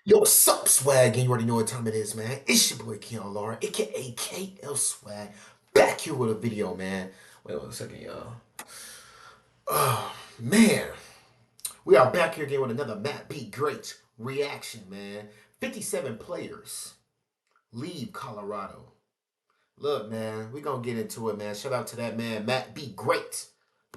Yo, what's up, Swag? And you already know what time it is, man. It's your boy Keon Laura, aka KL Swag, back here with a video, man. Wait one second, y'all. Oh, man. We are back here again with another Matt B. Great reaction, man. 57 players leave Colorado. Look, man, we gonna get into it, man. Shout out to that man, Matt B. Great.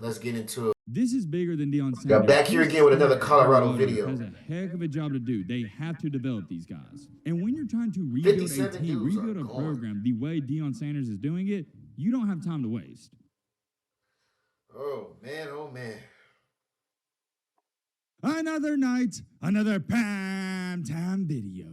Let's get into it. This is bigger than DEION Sanders. Yeah, back here again with another Colorado video. Has a heck of a job to do. They have to develop these guys. And when you're trying to rebuild a team, rebuild a program the way DEION Sanders is doing it, you don't have time to waste. Oh, man, oh, man. Another night, another prime time video.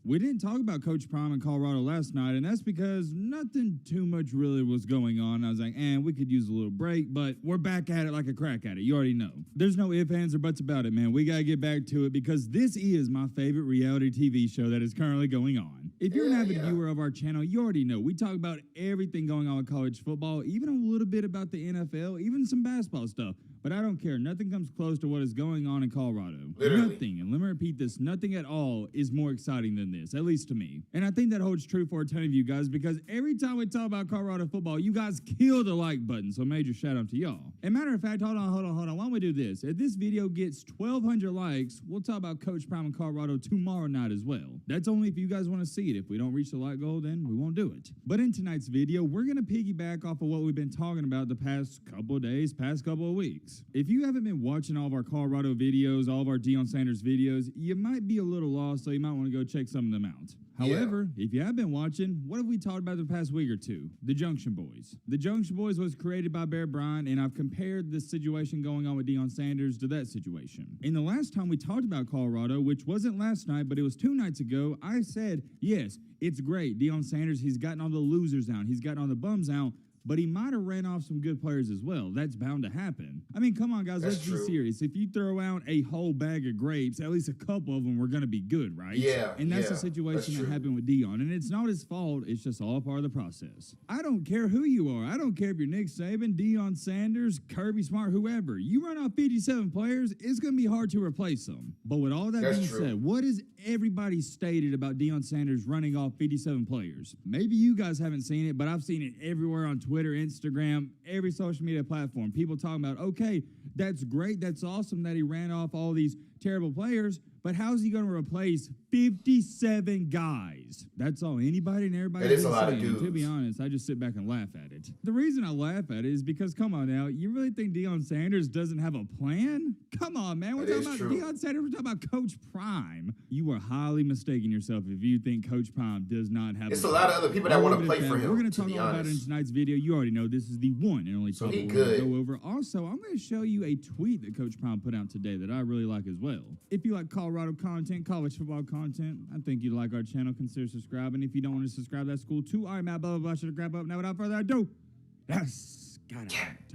We didn't talk about Coach Prime in Colorado last night, and that's because nothing too much really was going on. I was like, we could use a little break, but we're back at it like a crack at it. You already know. There's no ifs, ands, or buts about it, man. We got to get back to it because this is my favorite reality TV show that is currently going on. If you're an avid viewer of our channel, you already know. We talk about everything going on with college football, even a little bit about the NFL, even some basketball stuff. But I don't care. Nothing comes close to what is going on in Colorado. Literally. Nothing, and let me repeat this, nothing at all is more exciting than this, at least to me. And I think that holds true for a ton of you guys because every time we talk about Colorado football, you guys kill the like button, so major shout out to y'all. And matter of fact, hold on. Why don't we do this? If this video gets 1,200 likes, we'll talk about Coach Prime in Colorado tomorrow night as well. That's only if you guys want to see it. If we don't reach the like goal, then we won't do it. But in tonight's video, we're going to piggyback off of what we've been talking about the past couple of days, past couple of weeks. If you haven't been watching all of our Colorado videos, all of our DEION Sanders videos, you might be a little lost, so you might want to go check some of them out. However, if you have been watching, what have we talked about the past week or two? The Junction Boys. The Junction Boys was created by Bear Bryant, and I've compared the situation going on with DEION Sanders to that situation. And the last time we talked about Colorado, which wasn't last night, but it was 2 nights ago, I said, yes, it's great. DEION Sanders, he's gotten all the losers out. He's gotten all the bums out. But he might have ran off some good players as well. That's bound to happen. I mean, come on, guys, let's be serious. If you throw out a whole bag of grapes, at least a couple of them were going to be good, right? Yeah. And that's the situation that happened with DEION. And it's not his fault. It's just all part of the process. I don't care who you are. I don't care if you're Nick Saban, DEION Sanders, Kirby Smart, whoever. You run off 57 players, it's going to be hard to replace them. But with all that being said, what is everybody stated about DEION Sanders running off 57 players? Maybe you guys haven't seen it, but I've seen it everywhere on Twitter, Instagram, every social media platform. People talking about, okay, that's great, that's awesome that he ran off all these terrible players, but how's he going to replace 57 guys? That's all anybody and everybody is saying. To be honest, I just sit back and laugh at it. The reason I laugh at it is because, come on now, you really think DEION Sanders doesn't have a plan? Come on, man. We're talking about DEION Sanders. We're talking about Coach Prime. You are highly mistaking yourself if you think Coach Prime does not have a plan. It's a lot of other people that want to play for him. We're going to talk all about it in tonight's video. You already know this is the one and only topic we're going to go over. Also, I'm going to show you a tweet that Coach Prime put out today that I really like as well. If you like Colorado content, college football content, I think you'd like our channel. Consider subscribing. If you don't want to subscribe, that's cool too. All right, Matt, blah, blah, blah. Should grab up. Now, without further ado, let's get into it.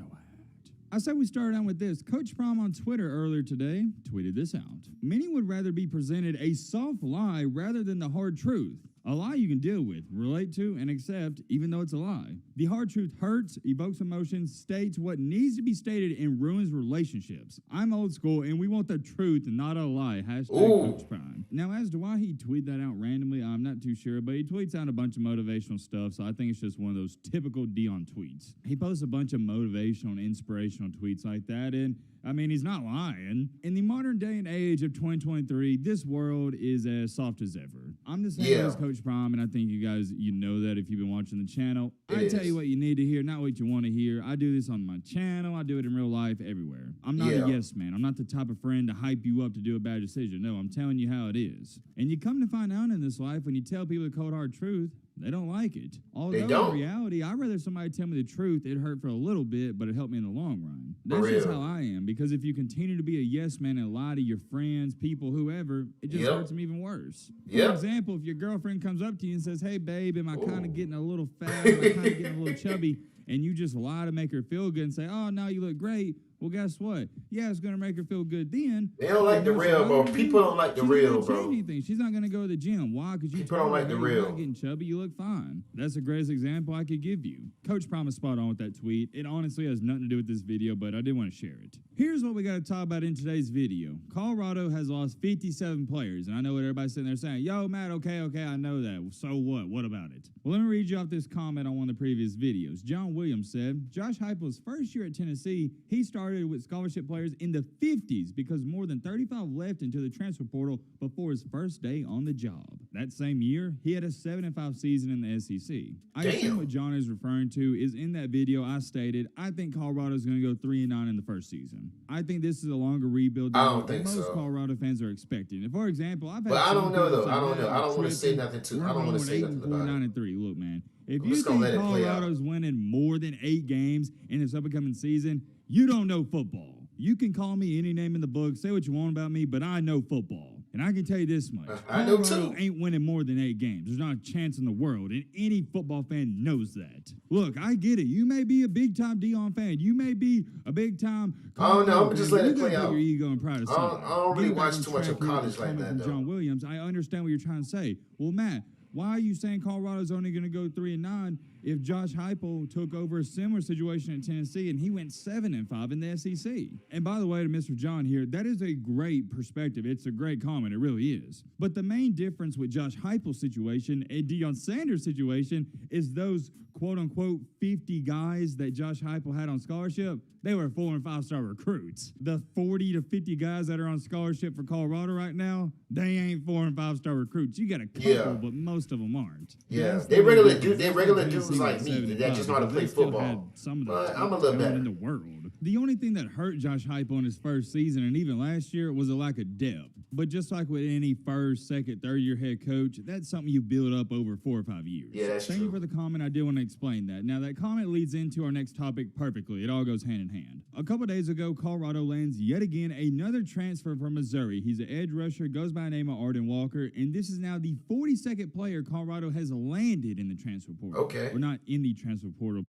I said we started out with this. Coach Prime on Twitter earlier today tweeted this out. Many would rather be presented a soft lie rather than the hard truth. A lie you can deal with, relate to, and accept, even though it's a lie. The hard truth hurts, evokes emotions, states what needs to be stated, and ruins relationships. I'm old school, and we want the truth and not a lie. Hashtag Coach Prime. Now, as to why he tweeted that out randomly, I'm not too sure, but he tweets out a bunch of motivational stuff, so I think it's just one of those typical DEION tweets. He posts a bunch of motivational and inspirational tweets like that, and I mean, he's not lying. In the modern day and age of 2023, this world is as soft as ever. I'm the same as Coach Prime, and I think you guys, you know that if you've been watching the channel. I tell you what you need to hear, not what you want to hear. I do this on my channel. I do it in real life everywhere. I'm not a yes man. I'm not the type of friend to hype you up to do a bad decision. No, I'm telling you how it is. And you come to find out in this life, when you tell people the cold hard truth, they don't like it. Although in reality, I'd rather somebody tell me the truth. It hurt for a little bit, but it helped me in the long run. That's just how I am. Because if you continue to be a yes man and lie to your friends, people, whoever, it just hurts them even worse. For example, if your girlfriend comes up to you and says, hey, babe, am I kind of getting a little fat? Am I kind of getting a little chubby? And you just lie to make her feel good and say, oh, no, you look great. Well, guess what? Yeah, it's going to make her feel good then. They don't like the real, bro. People don't like the real, bro. She's not going to go to the gym. Why? Because people don't like the real. You're not getting chubby. You look fine. That's the greatest example I could give you. Coach Prime is spot on with that tweet. It honestly has nothing to do with this video, but I did want to share it. Here's what we got to talk about in today's video. Colorado has lost 57 players, and I know what everybody's sitting there saying. Yo, Matt, okay, I know that. So what? What about it? Well, let me read you off this comment on one of the previous videos. John Williams said, Josh Heupel's first year at Tennessee, he started with scholarship players in the 50s because more than 35 left into the transfer portal before his first day on the job. That same year, he had a 7-5 season in the SEC. I assume what John is referring to is in that video I stated, I think Colorado is going to go 3-9 in the first season. I think this is a longer rebuild than most Colorado fans are expecting. For example, I've had I don't know, though. I don't know. I don't want to say nothing to. I don't want to say nothing about it. 9-3. Look, man, if you think Colorado's winning more than 8 games in this upcoming season, you don't know football. You can call me any name in the book, say what you want about me, but I know football. And I can tell you this much. I know too. Ain't winning more than 8 games. There's not a chance in the world, and any football fan knows that. Look, I get it. You may be a big-time DEION fan. You may be a big-time... Oh, no, I'm just letting it play out. Your ego and pride I don't really watch too much of college like that, though. John Williams, I understand what you're trying to say. Well, Matt, why are you saying Colorado's only going to go 3-9 if Josh Heupel took over a similar situation in Tennessee and he went 7-5 in the SEC? And by the way, to Mr. John here, that is a great perspective. It's a great comment. It really is. But the main difference with Josh Heupel's situation and Deion Sanders' situation is those quote-unquote 50 guys that Josh Heupel had on scholarship, they were 4- and 5-star recruits. The 40 to 50 guys that are on scholarship for Colorado right now, they ain't 4- and 5-star recruits. You got a couple, but most of them aren't. Yeah, they regular dudes like me that just know how to play football. But I'm a little better. In the world. The only thing that hurt Josh Heupel in his first season and even last year was a lack of depth. But just like with any first, second, third-year head coach, that's something you build up over 4 or 5 years. Yeah, that's true. Thank you for the comment. I did want to explain that. Now, that comment leads into our next topic perfectly. It all goes hand in hand. A couple days ago, Colorado lands yet again another transfer from Missouri. He's an edge rusher, goes by the name of Arden Walker, and this is now the 42nd player Colorado has landed in the transfer portal. Okay. Or not in the transfer portal.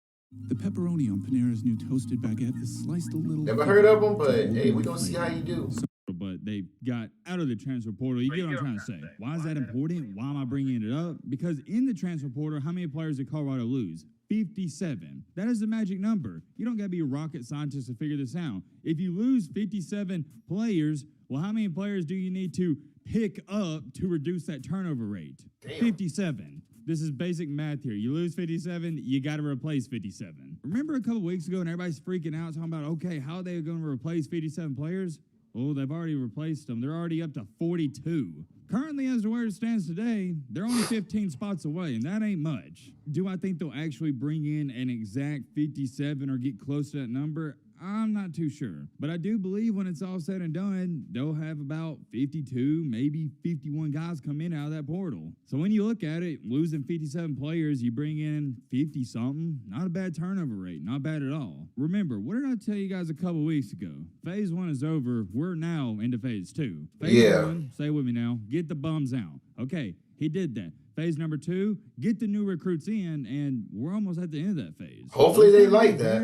The pepperoni on Panera's new toasted baguette is sliced a little. Never heard of them, but hey, we're going to see how you do. But they got out of the transfer portal. You get what I'm trying to say. Why is that important? Why am I bringing it up? Because in the transfer portal, how many players did Colorado lose? 57. That is the magic number. You don't got to be a rocket scientist to figure this out. If you lose 57 players, well, how many players do you need to pick up to reduce that turnover rate? Damn. 57. This is basic math here. You lose 57, you got to replace 57. Remember a couple weeks ago and everybody's freaking out talking about, okay, how are they going to replace 57 players? Well, they've already replaced them. They're already up to 42. Currently, as to where it stands today, they're only 15 spots away, and that ain't much. Do I think they'll actually bring in an exact 57 or get close to that number? I'm not too sure. But I do believe when it's all said and done, they'll have about 52, maybe 51 guys come in out of that portal. So when you look at it, losing 57 players, you bring in 50-something, not a bad turnover rate, not bad at all. Remember, what did I tell you guys a couple weeks ago? Phase 1 is over. We're now into Phase 2. Phase 1, say with me now, get the bums out. Okay, he did that. Phase number 2, get the new recruits in, and we're almost at the end of that phase. Hopefully they like that.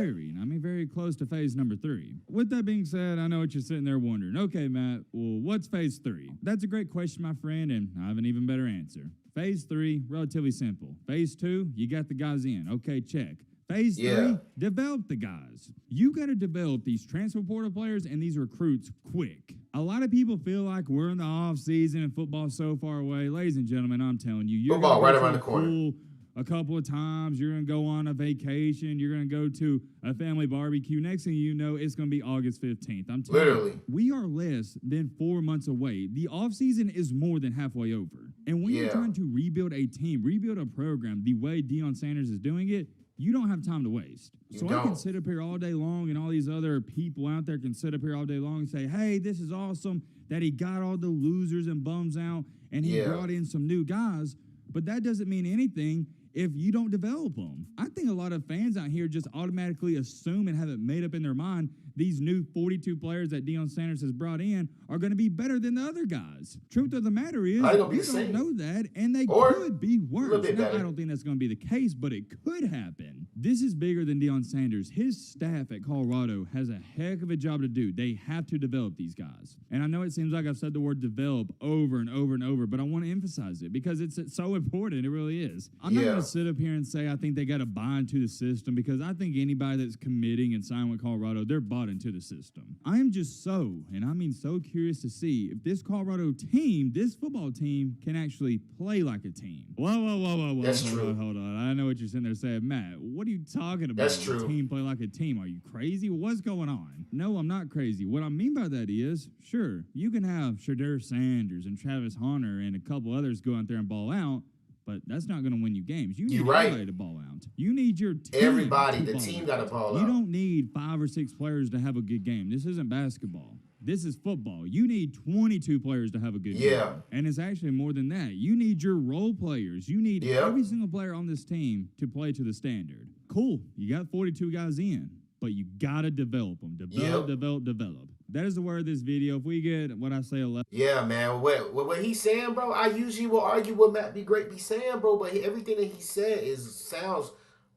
Very close to phase number 3. With that being said, I know what you're sitting there wondering. Okay, Matt, well, what's phase 3? That's a great question, my friend, and I have an even better answer. Phase 3, relatively simple. Phase 2, you got the guys in. Okay, check. Phase 3, develop the guys. You got to develop these transfer portal players and these recruits quick. A lot of people feel like we're in the off season and football's so far away. Ladies and gentlemen, I'm telling you, you're football right around the corner. A couple of times, you're going to go on a vacation, you're going to go to a family barbecue. Next thing you know, it's going to be August 15th. I'm telling you, we are less than 4 months away. The offseason is more than halfway over. And when you're trying to rebuild a team, rebuild a program, the way Deion Sanders is doing it, you don't have time to waste. I can sit up here all day long, and all these other people out there can sit up here all day long and say, hey, this is awesome that he got all the losers and bums out, and he brought in some new guys. But that doesn't mean anything if you don't develop them. I think a lot of fans out here just automatically assume and have it made up in their mind these new 42 players that Deion Sanders has brought in are going to be better than the other guys. Truth of the matter is, we don't know that, and they could be worse. Now, I don't think that's going to be the case, but it could happen. This is bigger than Deion Sanders. His staff at Colorado has a heck of a job to do. They have to develop these guys. And I know it seems like I've said the word develop over and over and over, but I want to emphasize it because it's so important. It really is. I'm not going to sit up here and say I think they got to buy into the system, because I think anybody that's committing and signing with Colorado, they're bought into the system. I am just and I mean so curious to see if this Colorado team, this football team, can actually play like a team. Whoa. That's true. Hold on. I know what you're sitting there saying, Matt. What are you talking about? That's true. Team play like a team. Are you crazy? What's going on? No, I'm not crazy. What I mean by that is, sure, you can have Shadur Sanders and Travis Hunter and a couple others go out there and ball out, but that's not going to win you games. You need everybody to ball out. You need your team. Everybody, the team got to ball out. You don't need 5 or 6 players to have a good game. This isn't basketball. This is football. You need 22 players to have a good game. And it's actually more than that. You need your role players. You need every single player on this team to play to the standard. Cool. You got 42 guys in, but you got to develop them. Develop. That is the word of this video. If we get what I say 11. Yeah, man. What he's saying, bro, I usually will argue what Matt be great be saying, bro, but everything that he said sounds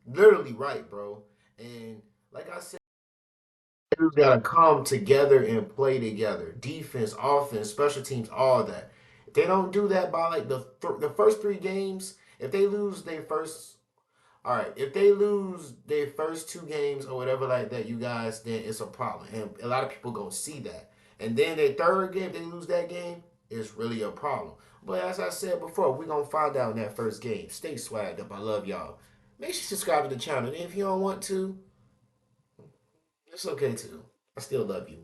literally right, bro. And like I said, everybody's got to come together and play together. Defense, offense, special teams, all that. If they don't do that by like the first 3 games, if they lose their first... All right, if they lose their first 2 games or whatever like that, you guys, then it's a problem. And a lot of people going to see that. And then their third game, if they lose that game, it's really a problem. But as I said before, we're going to find out in that first game. Stay swagged up. I love y'all. Make sure you subscribe to the channel. And if you don't want to, it's okay too. I still love you.